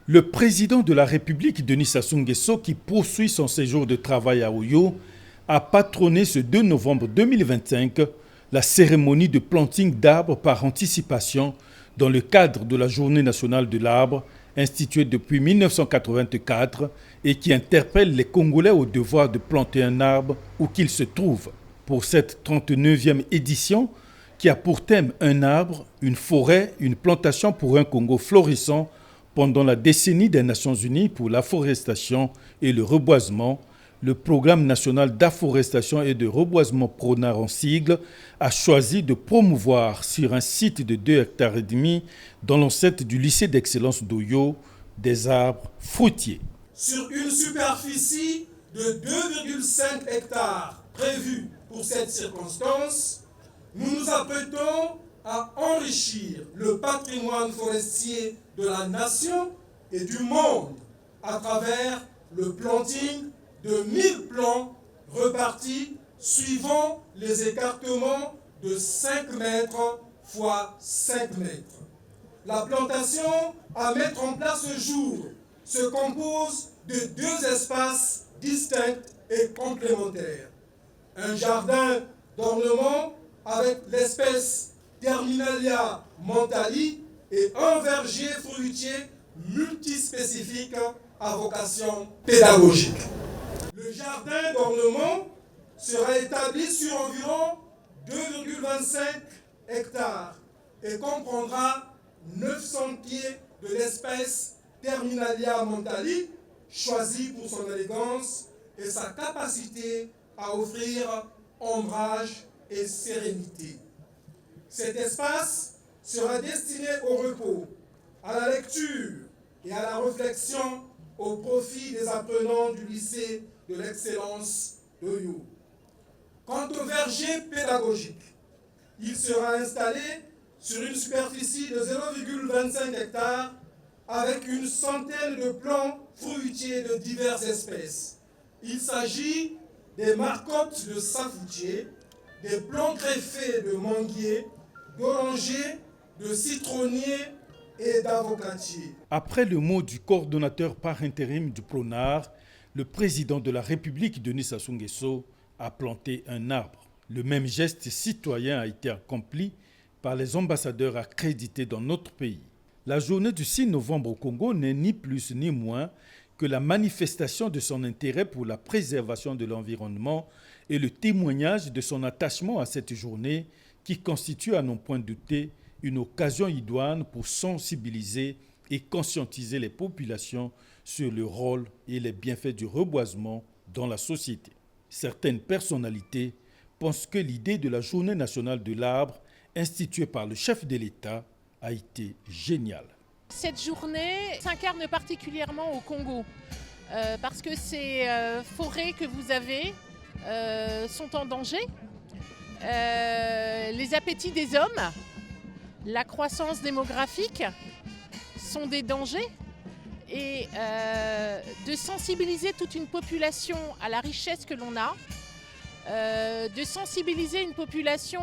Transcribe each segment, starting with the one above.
Le président de la République, Denis Sassou Nguesso, qui poursuit son séjour de travail à Oyo, a patronné ce 2 novembre 2025 la cérémonie de planting d'arbres par anticipation dans le cadre de la Journée nationale de l'arbre, instituée depuis 1984 et qui interpelle les Congolais au devoir de planter un arbre où qu'ils se trouvent. Pour cette 39e édition, qui a pour thème un arbre, une forêt, une plantation pour un Congo florissant, pendant la décennie des Nations Unies pour l'afforestation et le reboisement, le Programme national d'afforestation et de reboisement PRONAR en sigle a choisi de promouvoir sur un site de 2,5 hectares dans l'enceinte du lycée d'excellence d'Oyo des arbres fruitiers. Sur une superficie de 2,5 hectares prévue pour cette circonstance, nous nous apprêtons à enrichir le patrimoine forestier de la nation et du monde à travers le planting de 1000 plants repartis suivant les écartements de 5 mètres x 5 mètres. La plantation à mettre en place ce jour se compose de 2 espaces distincts et complémentaires. Un jardin d'ornement avec l'espèce Terminalia mentali et un verger fruitier multispécifique à vocation pédagogique. Le jardin d'ornement sera établi sur environ 2,25 hectares et comprendra 900 pieds de l'espèce Terminalia mentali, choisie pour son élégance et sa capacité à offrir ombrage et sérénité. Cet espace sera destiné au repos, à la lecture et à la réflexion au profit des apprenants du lycée de l'excellence d'Oyo. Quant au verger pédagogique, il sera installé sur une superficie de 0,25 hectares avec une centaine de plants fruitiers de diverses espèces. Il s'agit des marcottes de safoutier, des plants greffés de manguier, d'oranger, de citronnier et d'avocatier. Après le mot du coordonnateur par intérim du PRONAR, le président de la République, Denis Sassou Nguesso, a planté un arbre. Le même geste citoyen a été accompli par les ambassadeurs accrédités dans notre pays. La journée du 6 novembre au Congo n'est ni plus ni moins que la manifestation de son intérêt pour la préservation de l'environnement et le témoignage de son attachement à cette journée qui constitue à n'en point douter une occasion idoine pour sensibiliser et conscientiser les populations sur le rôle et les bienfaits du reboisement dans la société. Certaines personnalités pensent que l'idée de la Journée nationale de l'arbre, instituée par le chef de l'État, a été géniale. Cette journée s'incarne particulièrement au Congo parce que ces forêts que vous avez sont en danger. Les appétits des hommes, la croissance démographique sont des dangers et de sensibiliser toute une population à la richesse que l'on a, de sensibiliser une population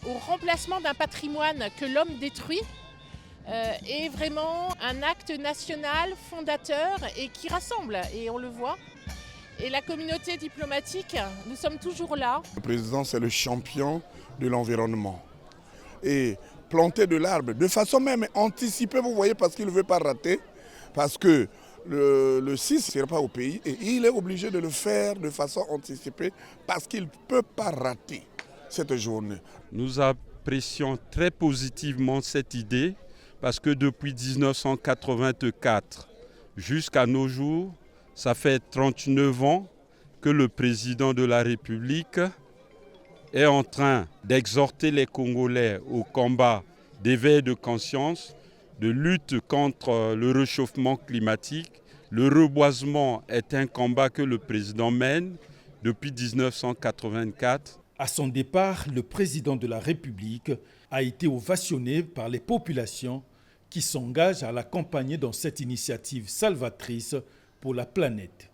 au remplacement d'un patrimoine que l'homme détruit est vraiment un acte national fondateur et qui rassemble, et on le voit. Et la communauté diplomatique, nous sommes toujours là. Le président, c'est le champion de l'environnement. Et planter de l'arbre, de façon même anticipée, vous voyez, parce qu'il ne veut pas rater, parce que le 6 ne sera pas au pays et il est obligé de le faire de façon anticipée parce qu'il ne peut pas rater cette journée. Nous apprécions très positivement cette idée parce que depuis 1984 jusqu'à nos jours, ça fait 39 ans que le président de la République est en train d'exhorter les Congolais au combat d'éveil de conscience, de lutte contre le réchauffement climatique. Le reboisement est un combat que le président mène depuis 1984. À son départ, le président de la République a été ovationné par les populations qui s'engagent à l'accompagner dans cette initiative salvatrice pour la planète.